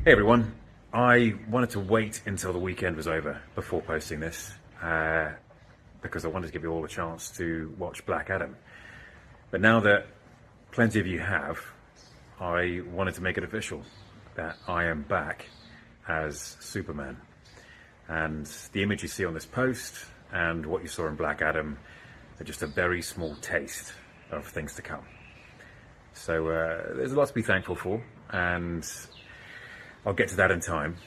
Hey everyone, I wanted to wait until the weekend was over before posting this because I wanted to give you all a chance to watch Black Adam. But now that plenty of you have, I wanted to make it official that I am back as Superman. And the image you see on this post and what you saw in Black Adam are just a very small taste of things to come. So there's a lot to be thankful for, and I'll get to that in time,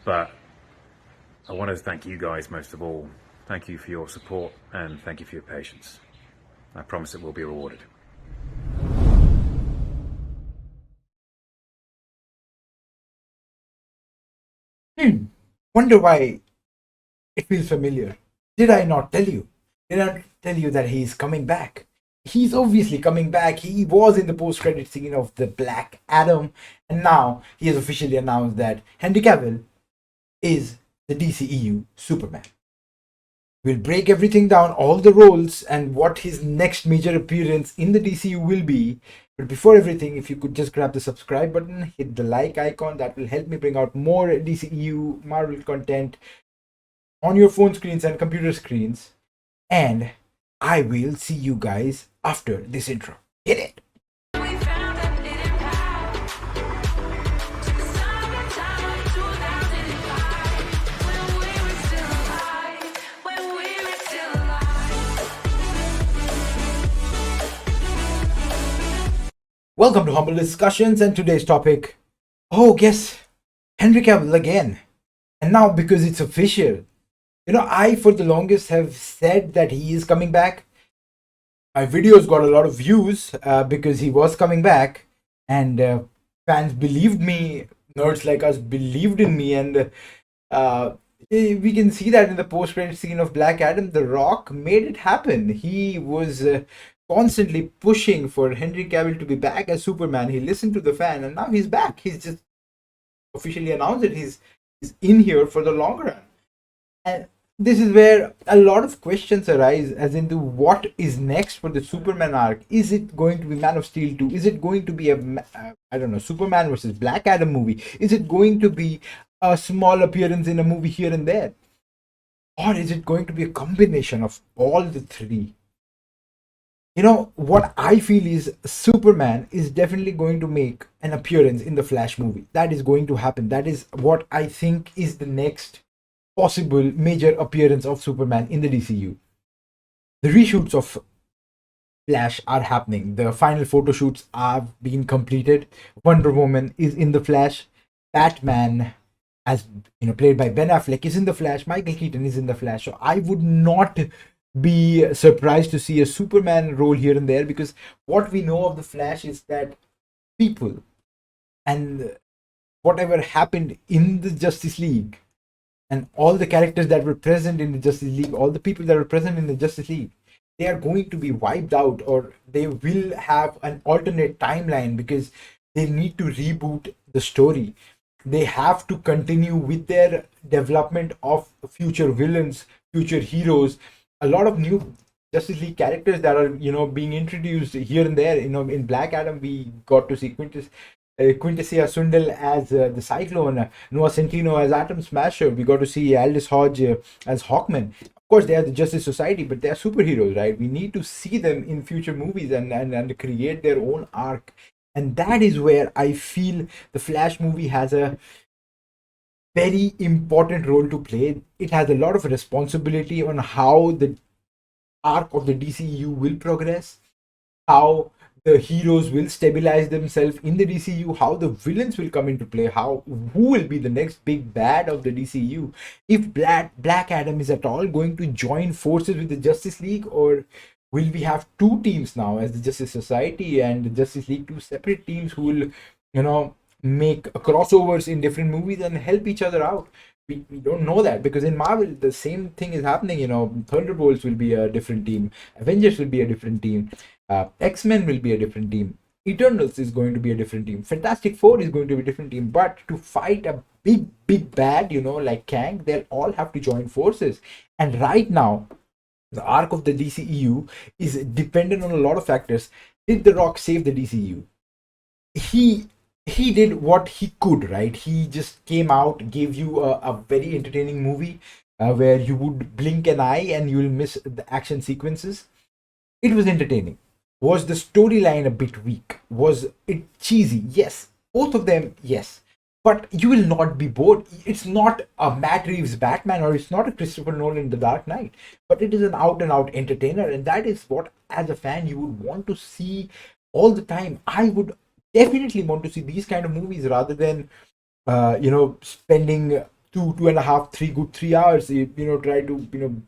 but I want to thank you guys most of all. Thank you for your support and thank you for your patience. I promise it will be rewarded. Wonder why it feels familiar. Did I not tell you? Did I not tell you that he's coming back? He's obviously coming back. He was in the post-credit scene of the Black Adam, and now he has officially announced that Henry Cavill is the DCEU Superman. We'll break everything down, all the roles, and what his next major appearance in the DCU will be. But before everything, if you could just grab the subscribe button, hit the like icon, that will help me bring out more DCEU Marvel content on your phone screens and computer screens. And I will see you guys after this intro. Hit it! Welcome to Humble Discussions, and today's topic, oh, guess Henry Cavill again. And now, because it's official, I for the longest have said that he is coming back. My videos got a lot of views because he was coming back, and fans believed me. Nerds like us believed in me, and we can see that in the post-credit scene of Black Adam. The Rock made it happen. He was constantly pushing for Henry Cavill to be back as Superman. He listened to the fan, and now he's back. He's just officially announced that he's in here for the long run. And this is where a lot of questions arise as into what is next for the Superman arc. Is it going to be Man of Steel 2? Is it going to be I don't know, Superman versus Black Adam movie? Is it going to be a small appearance in a movie here and there? Or is it going to be a combination of all the three? What I feel is Superman is definitely going to make an appearance in the Flash movie. That is going to happen. That is what I think is the next possible major appearance of Superman in the DCU. The reshoots of Flash are happening. The final photo shoots have been completed. Wonder Woman is in the Flash. Batman, as played by Ben Affleck, is in the Flash. Michael Keaton is in the Flash. So I would not be surprised to see a Superman role here and there, because what we know of the Flash is that people and whatever happened in the Justice League and all the characters that were present in the Justice League, all the people that were present in the Justice League, they are going to be wiped out, or they will have an alternate timeline because they need to reboot the story. They have to continue with their development of future villains, future heroes. A lot of new Justice League characters that are being introduced here and there. In Black Adam, we got to see Quintessia Sundel as the Cyclone, Noah Centino as Atom Smasher. We got to see Aldous Hodge as Hawkman. Of course, they are the Justice Society, but they are superheroes, right? We need to see them in future movies and create their own arc. And that is where I feel the Flash movie has a very important role to play. It has a lot of responsibility on how the arc of the DCU will progress, how the heroes will stabilize themselves in the DCU, how the villains will come into play, who will be the next big bad of the DCU. If Black Adam is at all going to join forces with the Justice League, or will we have two teams now as the Justice Society and the Justice League, two separate teams who will make crossovers in different movies and help each other out? We don't know that, because in Marvel the same thing is happening. Thunderbolts will be a different team, Avengers will be a different team, X-Men will be a different team, Eternals is going to be a different team, Fantastic Four is going to be a different team. But to fight a big bad, like Kang, they'll all have to join forces. And right now the arc of the DCEU is dependent on a lot of factors. Did The Rock save the DCU? He he did what he could, right? He just came out, gave you a very entertaining movie where you would blink an eye and you will miss the action sequences. It was entertaining. Was the storyline a bit weak? Was it cheesy? Yes. Both of them, yes. But you will not be bored. It's not a Matt Reeves Batman or it's not a Christopher Nolan The Dark Knight, but it is an out and out entertainer. And that is what, as a fan, you would want to see all the time. I would definitely want to see these kind of movies rather than, spending 2.5, 3 good 3 hours, try to,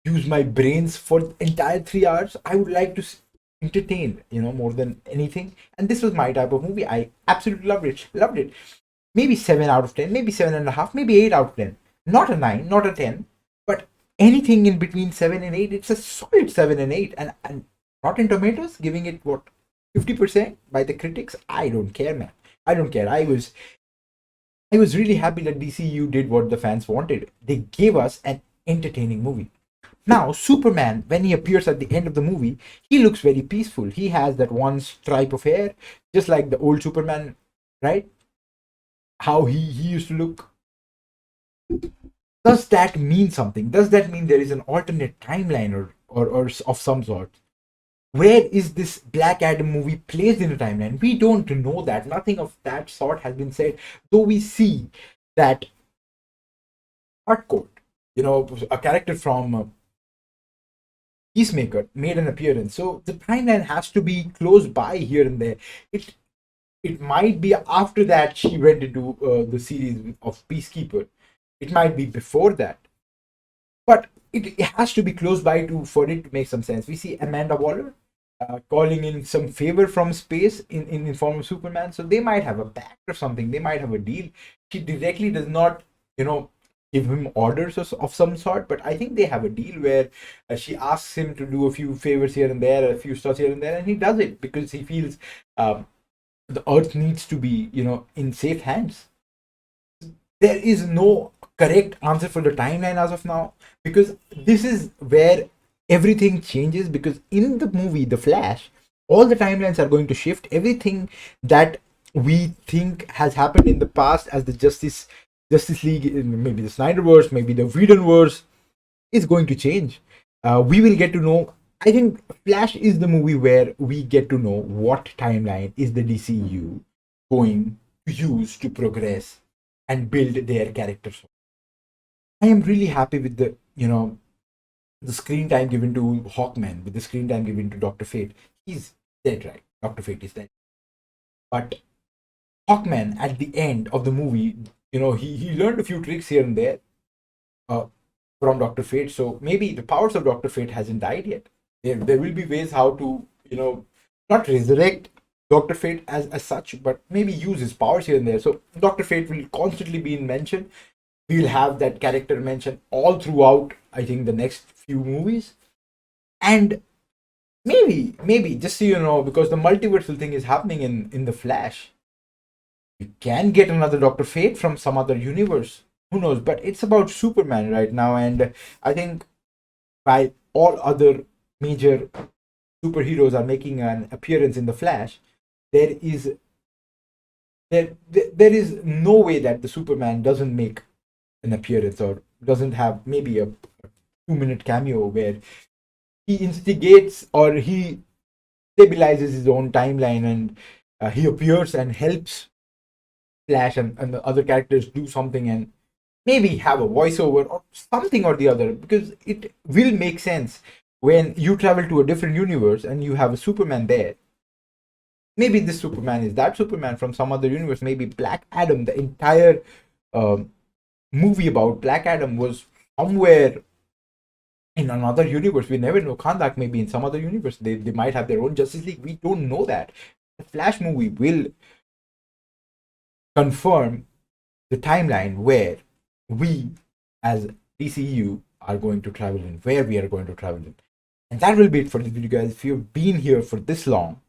use my brains for the entire 3 hours. I would like to entertain, more than anything. And this was my type of movie. I absolutely loved it. Loved it. Maybe 7 out of 10, maybe 7.5, maybe 8 out of 10. Not a 9, not a 10, but anything in between 7 and 8. It's a solid 7 and 8. And Rotten Tomatoes giving it what, 50% by the critics. I don't care, man. I don't care. I was really happy that DCU did what the fans wanted. They gave us an entertaining movie. Now, Superman, when he appears at the end of the movie, he looks very peaceful. He has that one stripe of hair, just like the old Superman, right? How he used to look. Does that mean something? Does that mean there is an alternate timeline or of some sort? Where is this Black Adam movie placed in the timeline? We don't know that. Nothing of that sort has been said. Though we see that Hardcore, a character from Peacemaker made an appearance. So the timeline has to be close by here and there. It might be after that she went into the series of Peacekeeper. It might be before that, but it has to be close by to for it to make some sense. We see Amanda Waller calling in some favor from space in form of Superman, so they might have a pact or something. They might have a deal. She directly does not, give him orders of some sort, but I think they have a deal where she asks him to do a few favors here and there, a few stuff here and there, and he does it because he feels the Earth needs to be, in safe hands. There is no correct answer for the timeline as of now, because this is where everything changes. Because in the movie The Flash, all the timelines are going to shift. Everything that we think has happened in the past as the Justice League, maybe the Snyderverse, maybe the Whedonverse, is going to change. We will get to know. I think Flash is the movie where we get to know what timeline is the DCU going to use to progress and build their characters. I am really happy with the screen time given to Hawkman, with the screen time given to Doctor Fate. He's dead, right? Doctor Fate is dead. But Hawkman at the end of the movie, he learned a few tricks here and there uh, from Doctor Fate. So maybe the powers of Doctor Fate hasn't died yet. There will be ways how to, not resurrect Doctor Fate as such, but maybe use his powers here and there. So Doctor Fate will constantly be in mention. We'll have that character mentioned all throughout, I think, the next few movies. And maybe, just so you know, because the multiversal thing is happening in the Flash, we can get another Doctor Fate from some other universe. Who knows? But it's about Superman right now, and I think while all other major superheroes are making an appearance in the Flash, there is there is no way that the Superman doesn't make an appearance or doesn't have maybe a 2-minute cameo where he instigates or he stabilizes his own timeline, and he appears and helps Flash and the other characters do something, and maybe have a voiceover or something or the other, because it will make sense when you travel to a different universe and you have a Superman there. Maybe this Superman is that Superman from some other universe. Maybe Black Adam, the entire um, movie about Black Adam was somewhere in another universe. We never know. Kandak may be in some other universe. They might have their own Justice League. We don't know that. The Flash movie will confirm the timeline where we as DCU are going to travel in, where we are going to travel in. And that will be it for this video, guys. If you've been here for this long,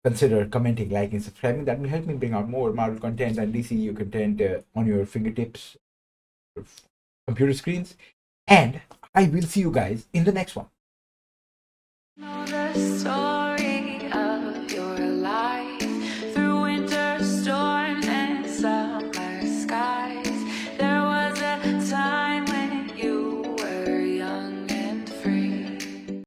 consider commenting, liking, subscribing. That will help me bring out more Marvel content and DCU content on your fingertips, computer screens. And I will see you guys in the next one.